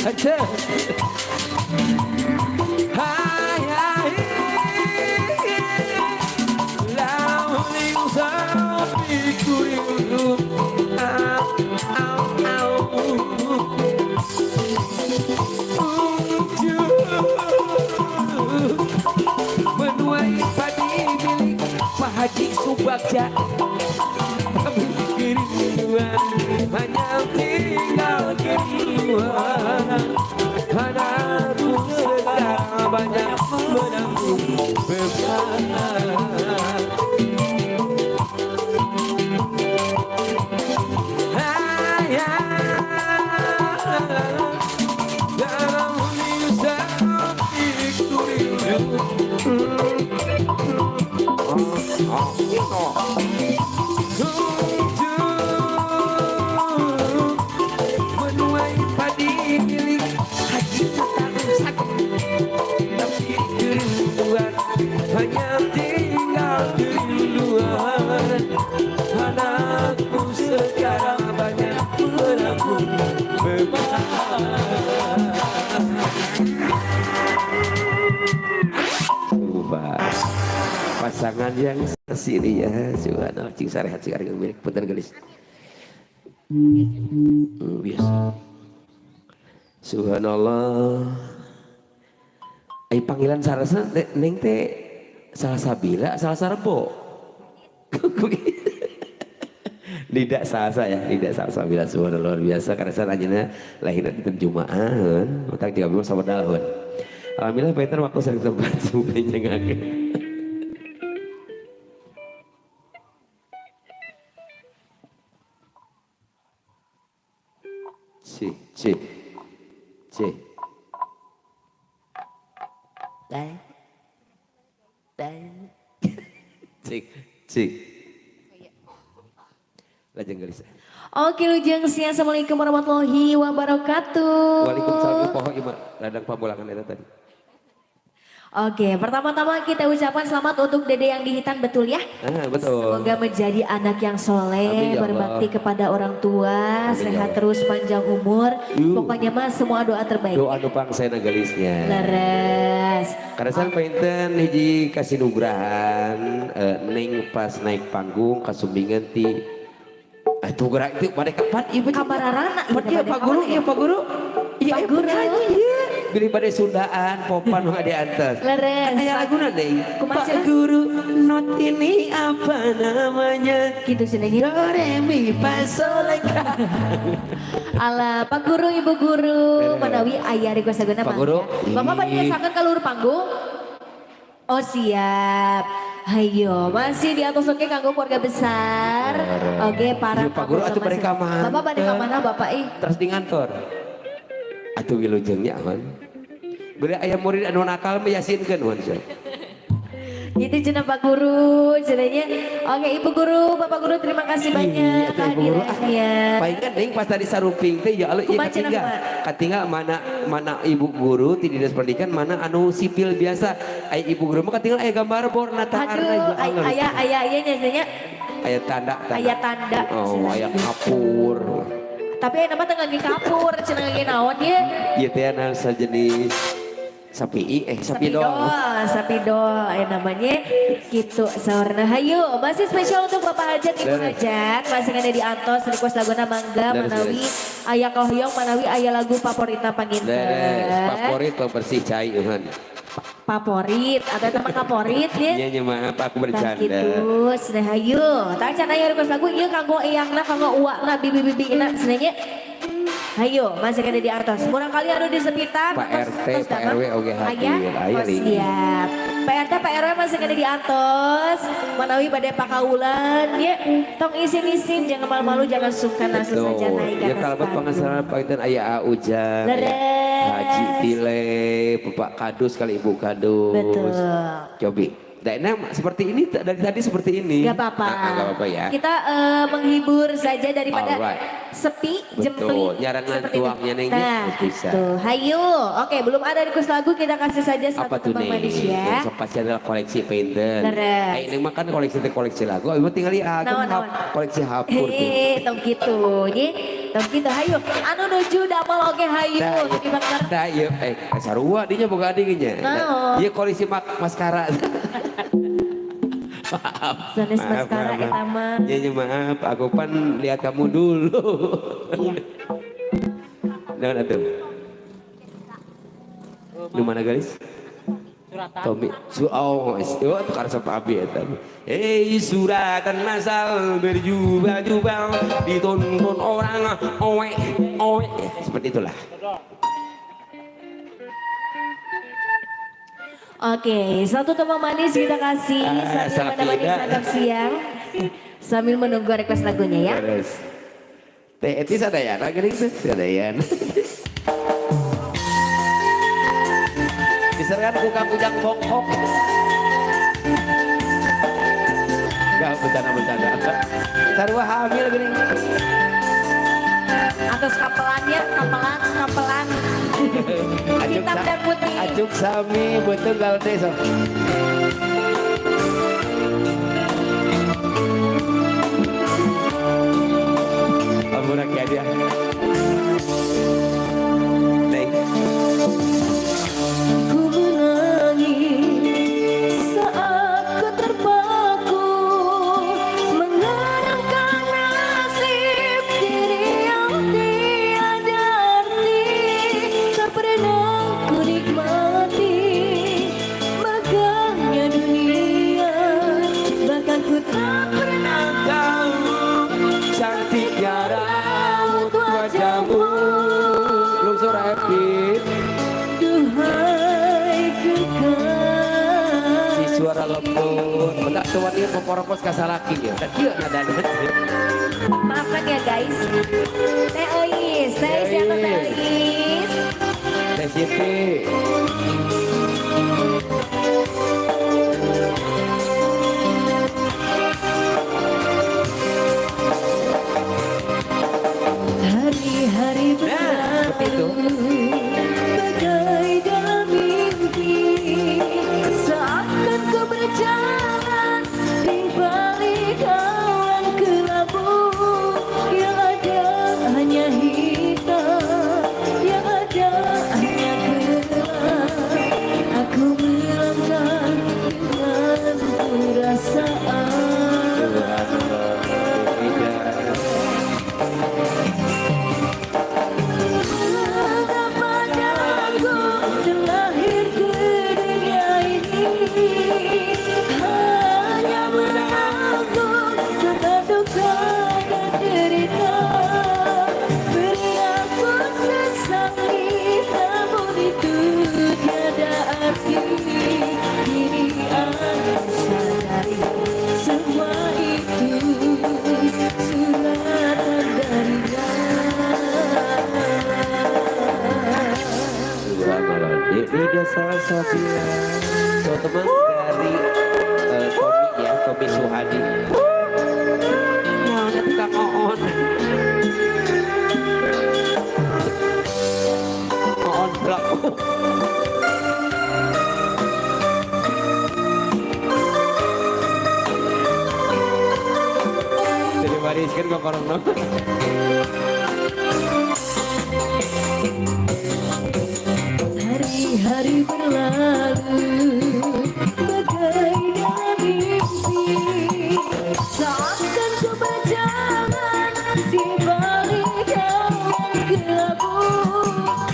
Aja. Hai hai. Lauling sapiku rindu. Au au au. Menuai padi milik Pak Haji Subagja. Kami kerinduan hanya tinggal kerinduan. Anakku sekarang banyak menanggung beban. Dalam lisan diriku menuai padi milik Haji Sultan tapi kerinduan hanya tinggal kerinduan. Anakku sekarang banyak menanggung beban. Pasangan yang sini ya, subhanallah cing sarehat cing areng milik punten gelis. Biasa. Subhanallah. Ai panggilan sarasa neng teh salah sabila, salah sarebo. Lidak salsa ya, lidak salsa bila subhanallah luar biasa karena saya anjeunna lahir di Jumaahan, utang 30 sama tahun. Alhamdulillah Peter waktu sering tempat sumber nyengakeun. C cik lajeng gelis. Oke lujeng siang, assalamualaikum warahmatullahi wabarakatuh. Waalaikumsalam poho ieu mah radang pamulangan eta tadi. Oke, pertama-tama kita ucapkan selamat untuk Dede yang di Hitan, betul ya? Betul. Semoga menjadi anak yang soleh, ya berbakti kepada orang tua, Amin, sehat ya terus, panjang umur. Pokoknya mah semua doa terbaik. Doa nu pangsena gelisnya. Leres. Karena saya painten hiji kasih nugrahan neng pas naik panggung kasumbingan ti itu gerak itu pada kapan ibu Kabararana iya Pak Guru iya Pak Guru iya Pak Guru iya beli pada Sundaan popan nggak diantar leres. kayak lagu nanti Pak Kumaha? Guru not ini apa namanya Gitu senengnya. do re mi fa sol la ka. Ala Pak Guru, Ibu Guru, menawi ayah request laguna Pak Guru. Bapak panyasakan ke luar panggung. Oh siap. Hayo, masih di atas oke kanggo keluarga besar. Oke, para Pak Guru atuh bade ka mana? Bapak bade ka mana Bapak ih? Terus di ngantor atuh wilujengnya aman beli ayam murid anu nakal mah yasinkeun wan sia. Gitu cenah Pak Guru, cenahnya. Oke Ibu Guru, Bapak Guru terima kasih banyak kehadirannya. Palingan ning pas tadi saruping teh ya Allah ieu katinggal. Katinggal mana Ibu Guru ti Dinas Pendidikan mana anu sipil biasa. Ai Ibu Guru mah katinggal aya gambar borna taarna Aduh, aya nya aya tanda. Aya tanda. Oh, aya kapur. Tapi nama tengah ngagi kapur, cenah ngagi naon ye? Ieu teh anu sajenis sapi sapidol namanya gitu saurna. Hayu masih spesial untuk Bapak Hajat Ibu Hajat masih ada di Antos request laguna mangga menawi aya kohyong menawi aya lagu favorita panginten favorit bersih cai eueuhan favorit atau teman favorit ya nya maaf aku bercanda gitu cenah hayu tah can aya request lagu ieu kanggo eyangna kanggo uwakna bibi-bibina cenah nya. Hayo, masih ada di Artos. Murang kali ada di sekitar. Pak RT, Pak RW oke hadir. Ayo siap. Pak RT, Pak RW masih ada di Artos. Manawi badai pakaulan. Ya, tong isin-isin. Jangan malu-malu, jangan sungkan langsung saja naik ke atas. Ya kalau pengasaran Pak Itan ayah Ujang. Haji Tile, Bapak Kadus kali Ibu Kadus. Betul. Cobi. Nah, seperti ini dari tadi seperti ini. Gak apa-apa. Gak apa-apa ya. Kita menghibur saja daripada sepi, jempling. Nyarangan tuangnya neng bisa. Tuh, hayu. Oke, belum ada request lagu kita kasih saja satu tebang manis ya. Yang pasti adalah koleksi painter. Ini mah kan koleksi lagu. Tinggal lihat koleksi hapur. Tong gitu. Tapi gitu hayu. Anu nuju damel oge hayu. Di bakar. Nah iya, sarua dinya boga adingnya. Naon? Iya kondisi maskara. Maaf. Sanes maskara eta mah. Iya maaf, aku pan lihat kamu dulu. Iya. Naon atuh? Di mana guys? Tommy, oh itu karena sama Abi ya tadi. Suratan masal berjubah-jubah ditonton orang, owe, seperti itulah. Oke, satu teman manis kita kasih sambil menemani santap siang, sambil menunggu request lagunya ya. Terus, Teh Etis ada ya, lagi itu ada ya. Diserahkan ku kapujang bongkok. Gak bercanda. Sarua hamil gini. Atas kapelannya, kapelan. Hitam dan putih. Acuk sami betul gal desa. Amurak ya dia. Suara lembut, betak tuan dia memporopos kasalaki ya. Dan dia nada. Maafkan ya guys. Teh Ois siapa Teh Ois? Teh Siti. Hari-hari berlalu bagai dalam mimpi, seakan ku berjalan di balik awan kelabu. Yang ada hanya hitam, yang ada hanya gelap. Aku melangkah dengan perasaan. Lidah Salsabila, teman dari Tommy ya, Tommy Suhadi. Nah, nanti Kang Oon. Oon pelaku. Jadi wariskan ke orang nonton. Hari berlalu bagai dalam mimpi, seakan ku berjalan di balik awan kelabu.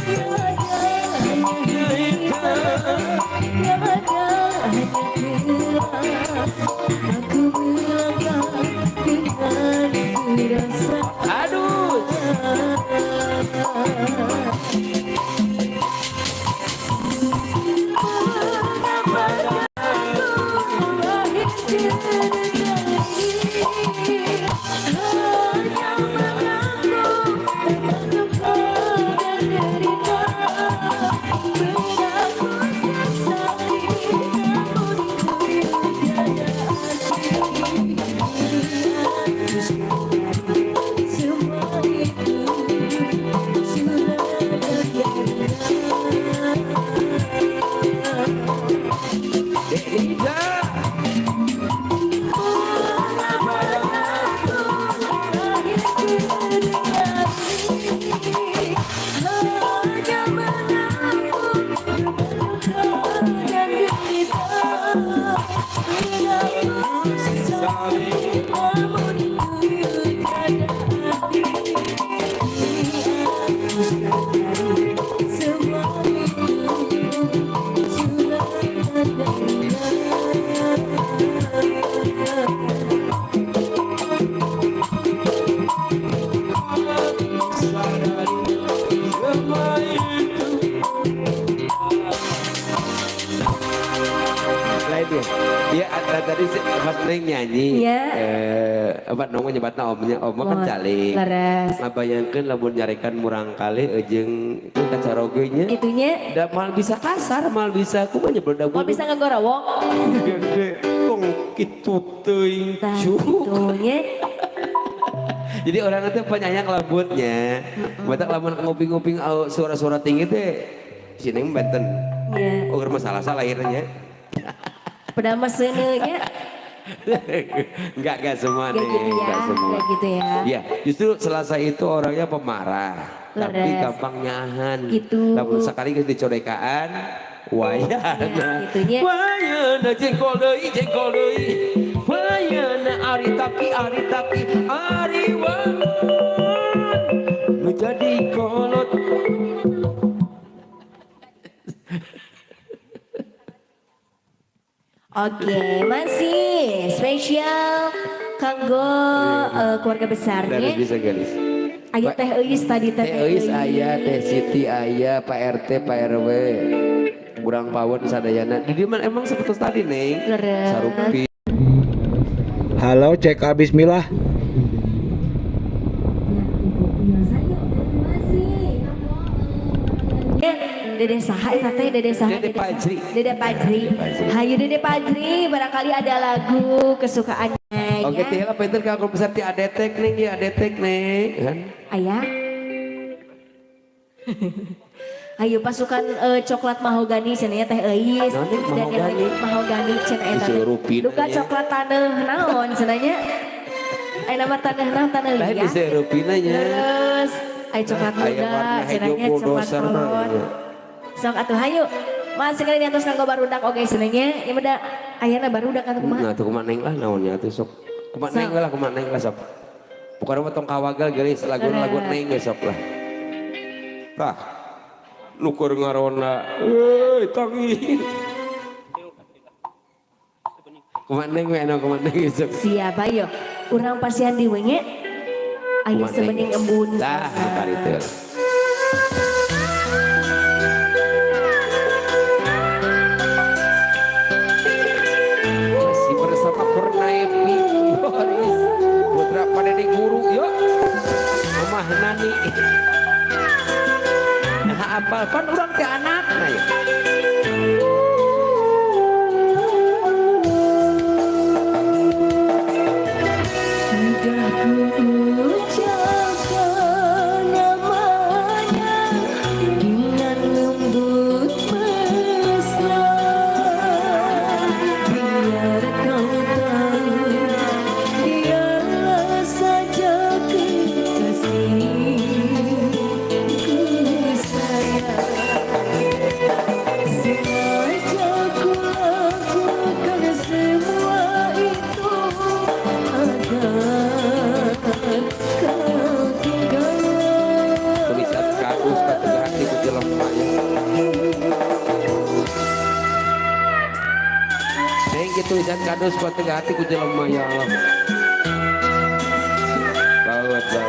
Yang ada hanya hitam, yang ada hanya gelap. Aku melangkah dengan perasaan. Aduh. Semua itu sudah ada. Dia tadi pas Neng nyanyi, Iya. apa nongol nyebatna omnya, oma kan calik. Laras. Ngabayangkeun lamun nyarekan murang kali jeung itu kacarogenya. Itunya. Da mal bisa kasar, mal bisa kumaha nyebelda Mau bisa ngegorowong. gede kong kitu teuing Tah cu. itunya. Jadi orang itu penyayang lembutnya. Batak lamun nguping-nguping suara-suara tinggi teh si Neng benten. Iya. Oh masalah-salah akhirnya. Pada mesennya. Enggak semua Gak nih, gitu ya, enggak semua. gak gitu ya. Iya, justru Selasa itu orangnya pemarah, tapi Leres. gampang nyahan. Gitu. Namun sekali ke dicodekaan, wayana. gitunya. Wayana jengkol deui. Wayana ari tapi, ari wan. Nu jadi kolot. Oke, masih spesial kanggo keluarga besarnya. Dari bisa garis. Aya teh euis tadi teh. Teh Eus aya, Teh Siti aya, Pak RT, Pak RW. Kurang pawon sadayana. Di dieu emang seperti tadi, Neng. Leres. Sarupi. Halo, cek bismillah. Dede saha eta teh Dede saha? Dede Pajri. Dede Pajri. Hayu Dede Pajri, barangkali ada lagu kesukaannya Oke, ya. teh lah pinter ka grup besar ti adetek Neng, ya adetek Neng. Kan? Ayah. Ayo pasukan coklat mahogani cenanya teh euis. Naon, Dan yang mahogani? mahogani cenah eta. Disurupin Duka nya. coklat taneuh naon cenanya? Aya nama taneuh naon taneuh Lain liat. diserupinanya. Terus aya coklat Aya muda warna hijau cenanya coklat bulldozer. kolot. Sok atuh hayu. Mas sekali diatos kanggo barudak oge cenanya. Ieu mah ayana barudak atuh kumaha? Nah, tuh kumaha Neng lah naonnya atuh sok. Kumaha Neng lah, kumaha Neng lah sok. Bukan mah tong kawagal geus lagu Neng geus sok lah. Tah. Nukur ngarona. Tangi. Kumaha Neng we anu kumaha Neng geus sok. Siapa yo? Urang pasian di wenge. Aya Kumaha Neng? sebening embun. Tah, bari teu. Masih bersama Kurnaepi Boris putra pada di guru yuk Mamah Nani nah apal kan orang teh anak nah ya Sudah kuucapkan namanya dengan lembut mesra. Biar kau tahu dialah saja kekasihku sayang. Sengaja ku lakukan semua itu agar kau tinggal. tulisan kakus batu hati ku jelema ya Neng gitu tulisan kadus batu hati ku jelema ya Allah bawat ya,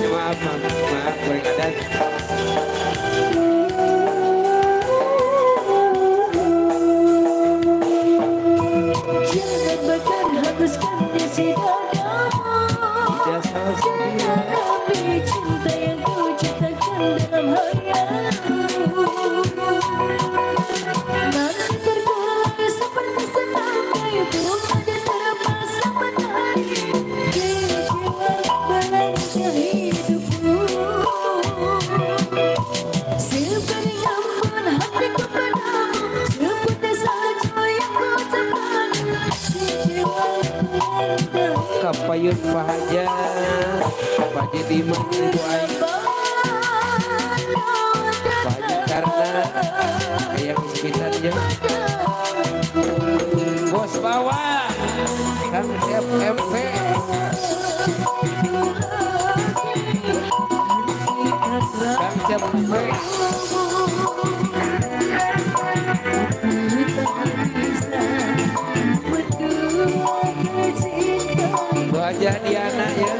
maaf goreng adat Jangan bakar habiskan isi dadamu. tidak salah sedih Tapi cinta yang ku ciptakan dalam hayalmu nanti terkulai seperti senapai bunga dan terpaksa menari di jiwa belanja hidupku. Seberi ampun hatiku padamu seperti salju yang ku tepan di jiwa belanja. kapayun pahaja pahaja di menunggu aing pahaja karena ayam sekitarnya bos bawa kan FMP Diana ya.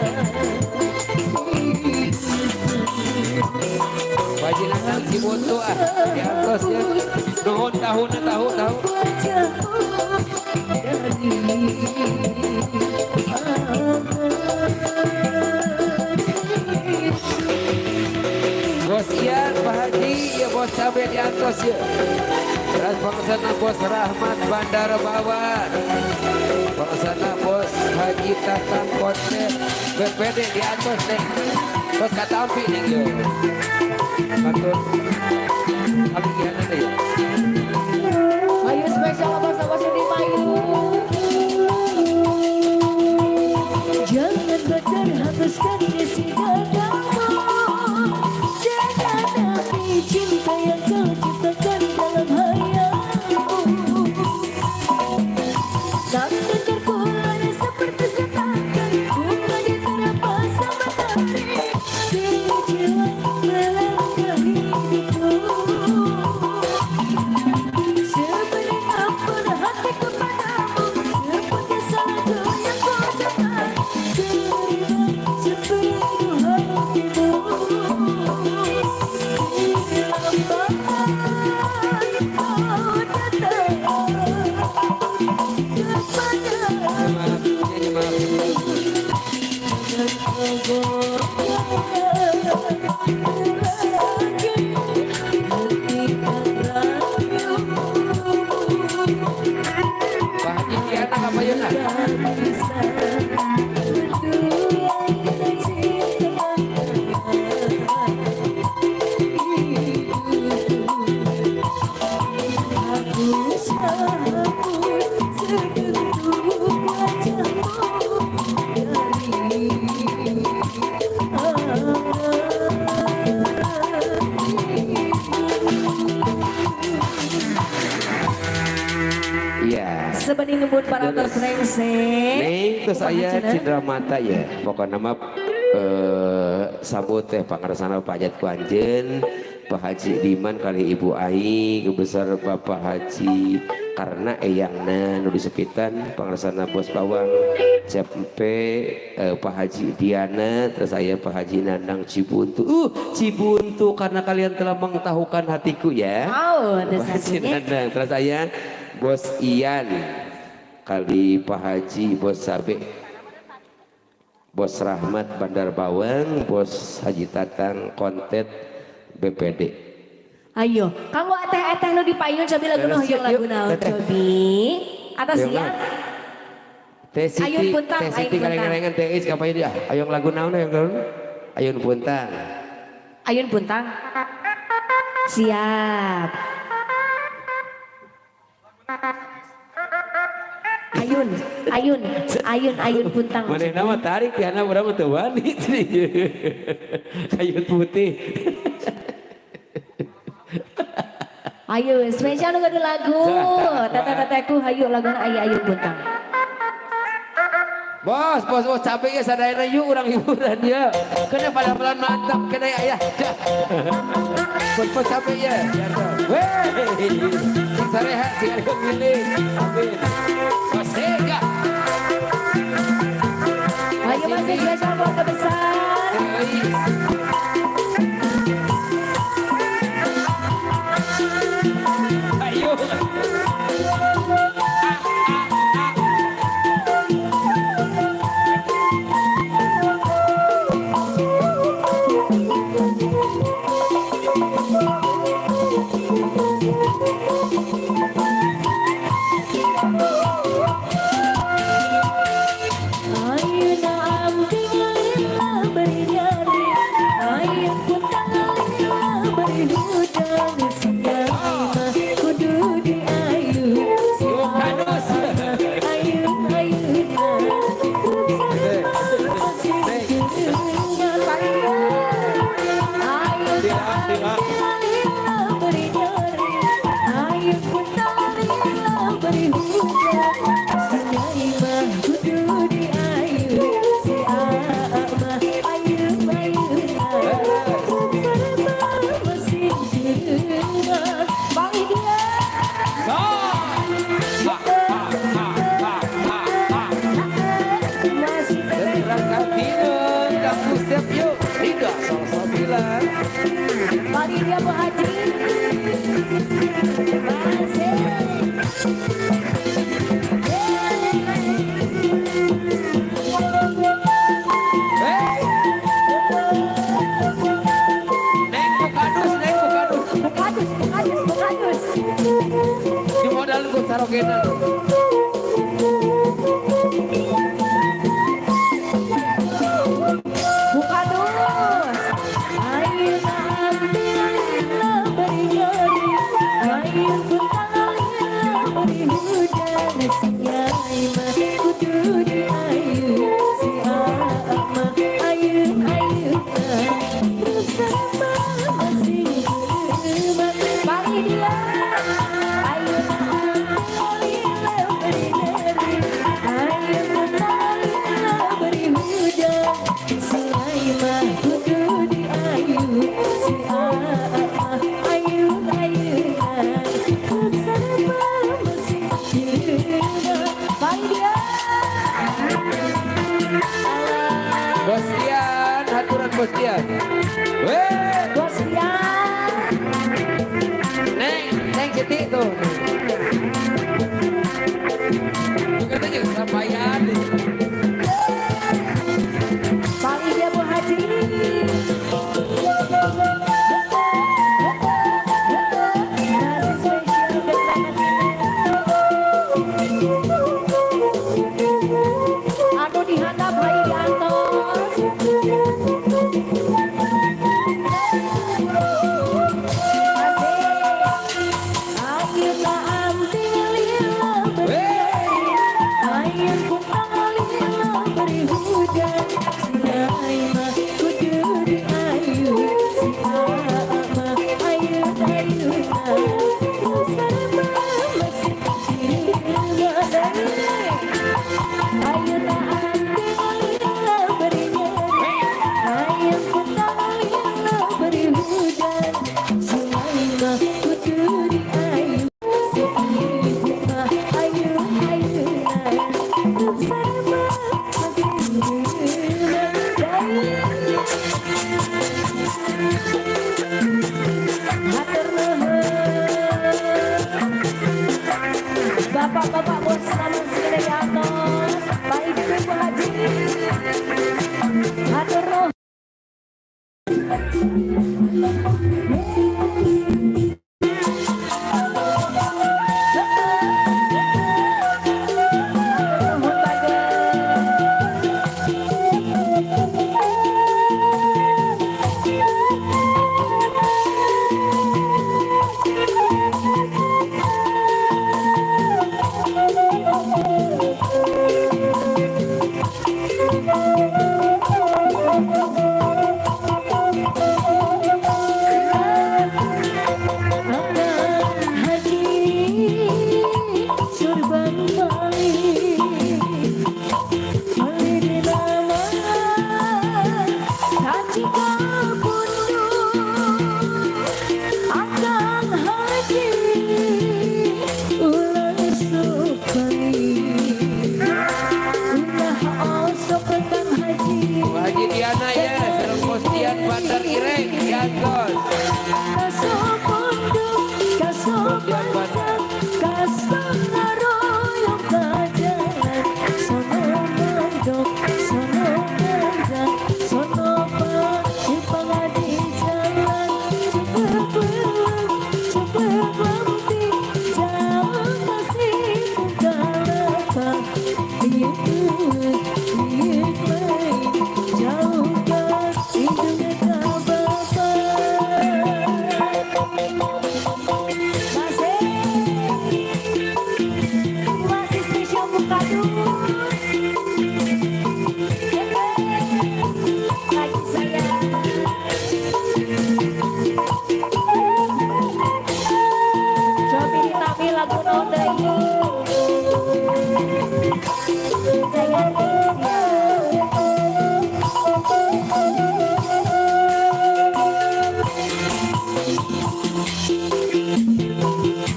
Wajib nang si Boto di atas ya. Nuhun tahu. Bos Ian, Pak Haji, ya bos cabai di atas ya. Terus pengesana bos Rahmat Bandar Bawang. Pengesana bos Haji Tatang Konten. BPD di atas nih. Bos Katampi nih yo. Matur. Kami gimana nih? Ayo spesial bos di Mayu. Jangan berhapuskan isi dadamu. Jangan nabi cinta yang kau ciptakan dalam hayalmu. Tak tentarku ada seperti setakan bunga di terapas sama tari. Bila jiwa melangkah hidupku. Sebenarnya apa hatiku padamu seperti salju yang kau capai. Terima sepenuh hatimu. Pak Haji Diana apa yuna? Iya. Sebening nembut para tersrengseng. Nih terus saya Cindra Mata ya. Pokoknya nama sabut teh pangarsana Pak Hajat Kuanjen, Pak Haji Diman kali Ibu Ai, kebesar Bapak Haji karena eyangna nu disepitan pangarsana Bos Bawang, Cepempe, Pak Haji Diana, terus saya Pak Haji Nandang Cibuntu. Cibuntu karena kalian telah mengetahukan hatiku ya. Oh, ada Pak Haji satunya. Nandang, terus saya Bos Ian kali Pak Haji Bos Sabe, Bos Rahmat Bandar Bawang, Bos Haji Tatang Kontet BPD. Ayo, kamu eteh nu dipayun cobi lagu noh yang lagu naon cobi. Atas ya. Teh Siti, Ayun Puntang, Teh Siti Ayun Puntang. kalengan teh is kapan dia? Ayong lagu naon yang naon? Ayun Puntang. Ayun Puntang. Siap. Ayun Puntang. Mana nama tarik ya nama orang tuh wani. Ayun putih. Ayo, spesial nu gadu lagu. Tete-teteku hayu lagu Ayun Puntang. Bos capek ya sadayana yuk orang hiburan ya. Kena pelan-pelan mantap kena ayah. Bos capek ya. Weh, sing sarehat sing ada milih. Amin. Masega. Ayo masih spesial keluarga besar. Ayo. Ayo na amting langit Dinun, Kang Gusep yuk. Hingga Salsabila. Pagi dia Bu Haji. Masih. Hey. Neng Bukadus, Neng Bukadus. Bukadus, Bukadus, Bukadus. Di modal gue sarogena. Bukadus. Ayo ambil beri-beri. Ayo putar beri hujan. Sinyai mah kudu di ayu. Si ama ayu ayu bersama masih berma. Pagi dia. Ayo ambil beri-beri. Ayo putar beri hujan. Sinyai mah kudu di ayu. Si ama ayu ayu bersama masih berma. Pagi dia. Bos Dian, haturan Bos Dian. Weh, Bos Dian. Neng Siti tuh. Juga tanya sampaian. Pagi dia Bu Haji. Masih spesial untuk anu dihandap bayi di atas. Ayo tak ambil beri. Ayo kumpang beri hujan. Sinyai mah kudu di ayu. Si ama ayu ayu bersama masih bergadang. Ayo tak ambil beri. Ayo kumpang beri hujan. Sinyai mah kudu di ayu. Si ibu mah ayu ayu bersama masih bergadang. Hatur nuhun. Bapak-bapak bos namun segede di atas. Baik Bu Haji. Hatur nuhun. Hatur nuhun Haji Diana ya, serang Bos Dian Bandar Ireng, Diantos.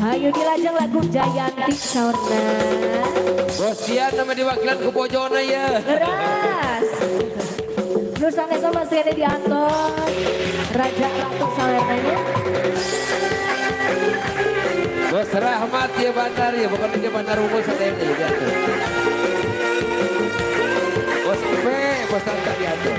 Ayo dilajeng lagu Jayanti Saurna. Bos Dian nama diwakilan ke Bojona ya. Leras. Nur Sanesa masih ada di atas. Raja Ratu Salernanya. Bos Rahmat ya Bandar ya, bukan dia Bandar Unggul sadayana ya diatur. Bos P, Bos Tanta diatur.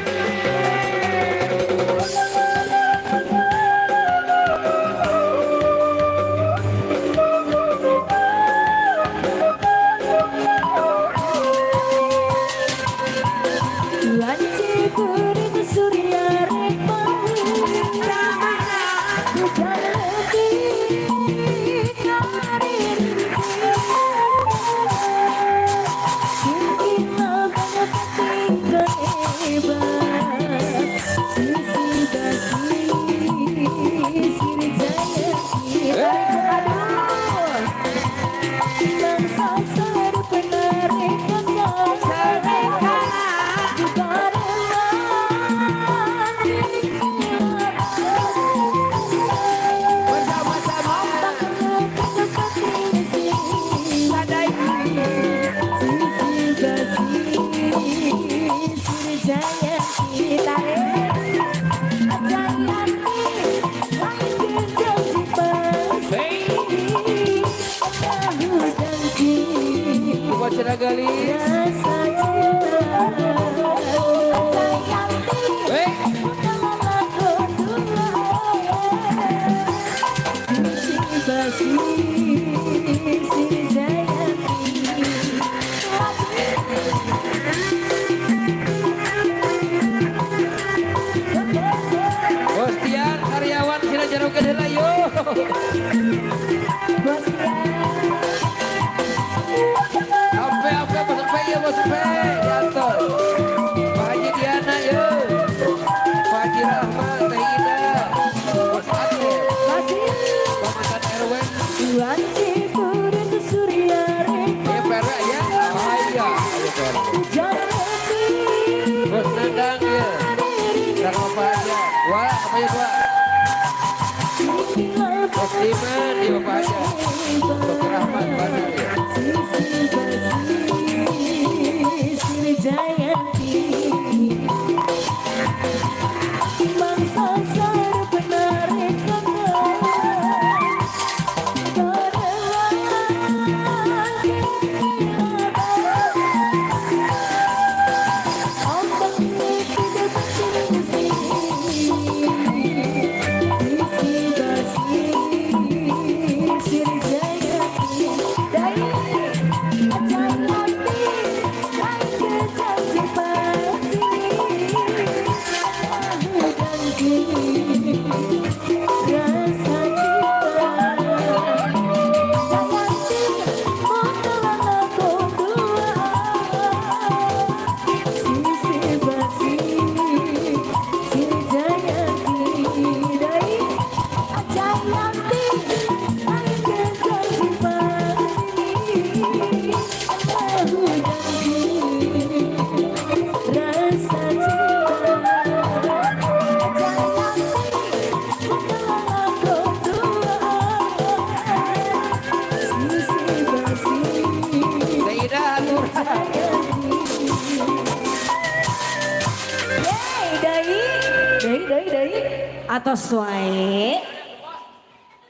Atos wae.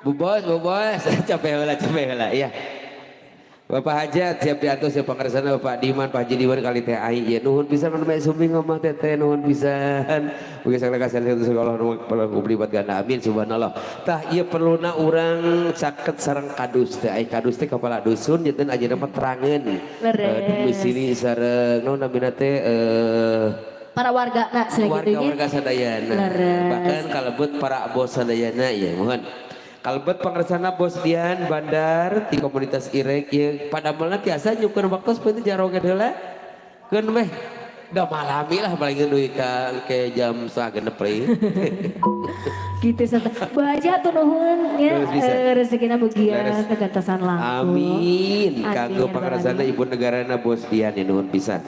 Bu Bos, capek heula ya. Bapak Hajat siap diatur siap pangaresana Bapak Diman, Pak Haji Diman kali teh ai ya nuhun pisan mah sumbi ngomong teh nuhun pisan. Mugi sagala kasihan itu Allah nu libat ganda amin subhanallah. Tah ieu perluna urang caket sareng kadus teh ai kadus teh kepala dusun nyeun ajeuna mah terangeun. Domisili sareng naon namina teh para warga warga sadayana bahkan kalebet para bos sadayana ya mohon kalebet pangaresana bos Dian Bandar di komunitas Irek ya pada malam biasa nyukur waktu seperti jaroget heula keun meh da malami lah paling duit ke jam 2:30 gitu santai bahagia tuh nuhun ya rezekina mugia kegantasan lampu amin kanggo pangaresana ibu negarana bos Dian ya nuhun pisan.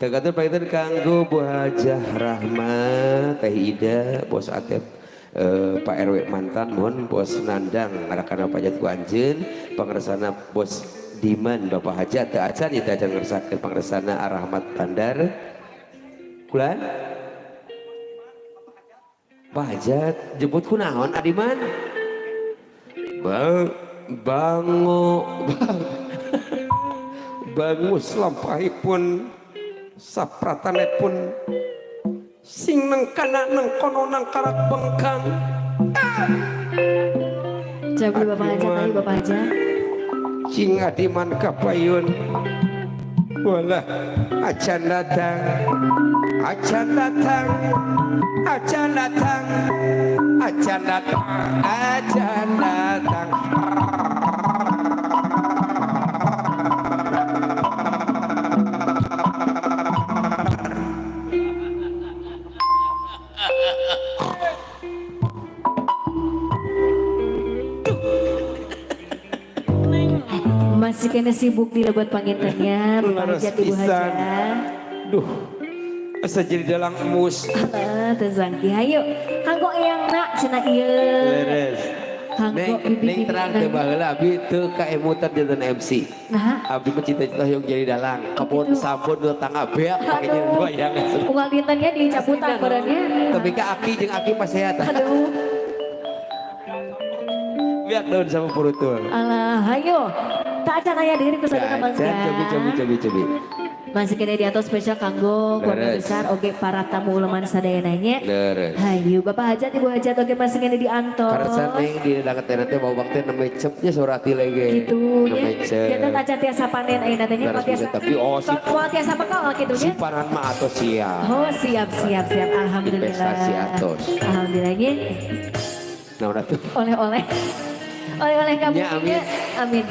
Tergantung paitan kanggo Bu Hajah Rahmat, Teh Ida, Bos Atep, Pak RW mantan, mohon Bos Nandang, ngarakana pajat Guanjen, pangeresana Bos Diman, Bapak Hajat, Teh Acan, itu aja ngeresakan pangeresana Rahmat Bandar, kulan, Bahajat jemput kunaon adiman bango bangus lampahipun sapratanipun sing nang kana nang kono nang karak bengkang. Jago Bapak Hajat tadi Bapak Hajat. Cing adiman kapayun walah acan datang acan datang acan datang acan datang acan datang. Masih kena sibuk di lebat pangintennya Bapak Hajat Ibu Hajat. Duh, asa jadi dalang emus. Tezangki hayu kanggo eyang nak cenah ieu. Beres. Neng terang ke baheula abi teu kaemutan jantan MC. Nah, Abi mah cita-cita yang jadi dalang. Kapun sampun dua tangga beak pake jadi bayang. unggal dintennya dicaputan badannya. Tapi ka Aki jeung Aki pas sehat. Aduh. Biak daun sama purutul. Alah, hayu. Tak acan aya diri kusadana mangga. Cobi. Masih kena di atas spesial kanggo keluarga Leres. besar oge para tamu uleman sadayananya. Leres. Hayu Bapak Hajat Ibu Hajat oge masih kena di antos. Karena neng di dekat teh bawa bakte namanya cepnya surati lagi. Gitu nya. Namanya cep. Kita acan tiasa panen ayeuna teh nya Leres tiasa. bisa, tapi Moal tiasa bekal kitu nya. Simpanan mah atau siap. Oh siap alhamdulillah. Investasi atos. Alhamdulillahnya Nah udah tuh. oleh-oleh. Oleh-oleh kamu Ya, amin. Amin.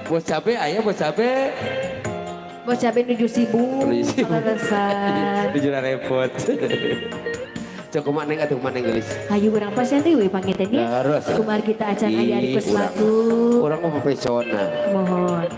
Bos cabe ayah bos cabe. Bos cabe 7.000. Paleresan. Jujur repot. Cok kumaha neng atuh kumaha neng gelis. Hayu urang pasien teh we pangintennya. Terus. Kumar kita acan aya di Ih, lagu. Urang mah profesional. Mohon.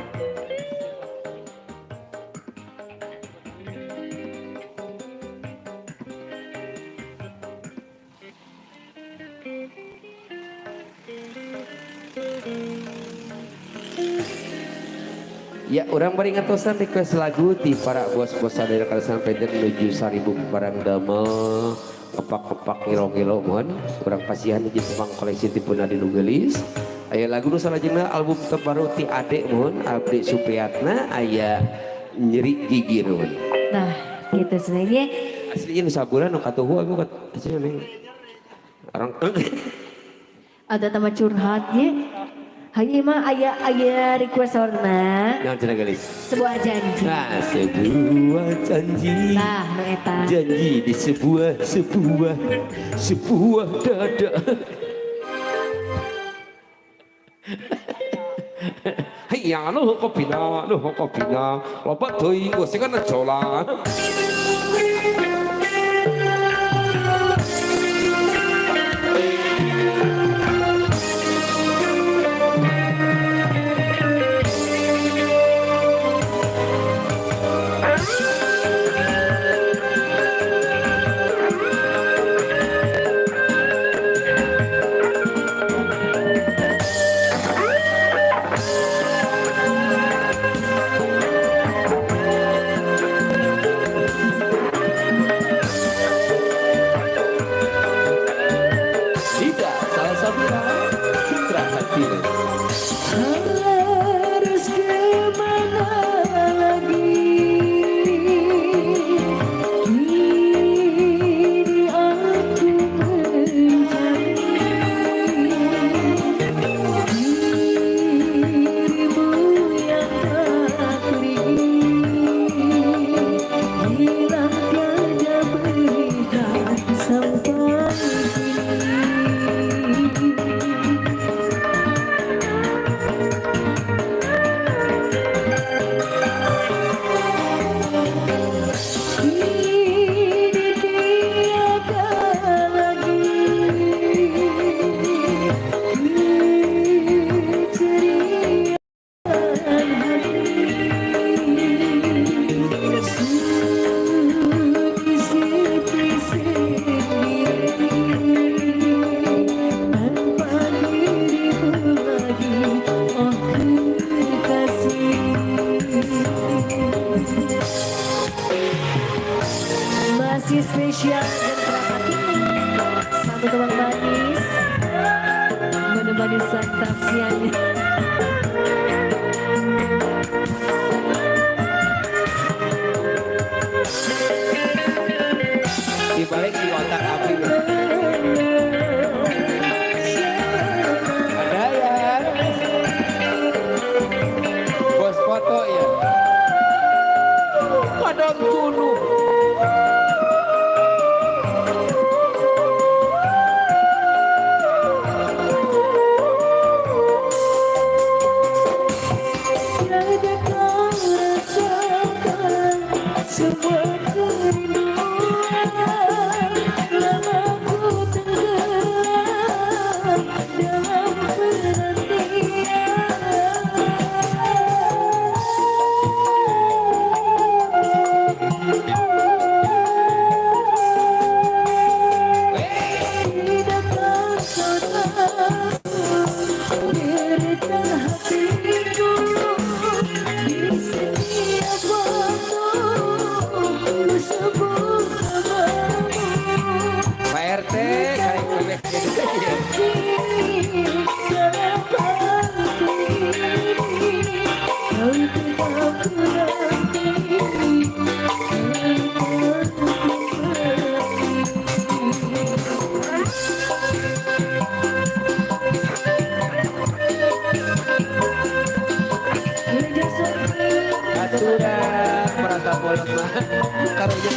Ya, orang bari ngatosan request lagu di para bos-bos sadaya kalasan peden menuju 1000 barang damel kepak-kepak ngiro-ngiro mohon orang pasihan di Jepang koleksi tipe Nadi Nugelis aya lagu nu salajengna album terbaru ti Ade mohon Abdi Supriyatna aya nyeri gigi nuhun. Nah, gitu sebenarnya. Asli ini sabulan nu katuhu aku kat asli neng orang Ada teman curhatnya. Hanya mah aya request orna. jangan cenah gelis. Sebuah janji. Nah, sebuah janji. Nah, nu eta. Janji di sebuah dada. Hayya nuh kopina loba teuing gosengan cola. Tidak salah sabira citra hati. Harus kemana lagi? Kini aku mencari dirimu yang tak hilangkan berita sampai masih spesial dan terakhir untuk Bang Manis menemani santap siangnya. Di balik di otak api. Ada ya. Bos foto ya. Padang tunu. Tiada kau rasakan semua kerinduan, lama ku tenggelam dalam penantian. Tidakkah kau tahu derita hatiku di setiap waktu bersebut namamu. Pak RT kali bebek jadi saja. Dalam hati ini kau tetap menanti. Aturan merata bolong mah karunya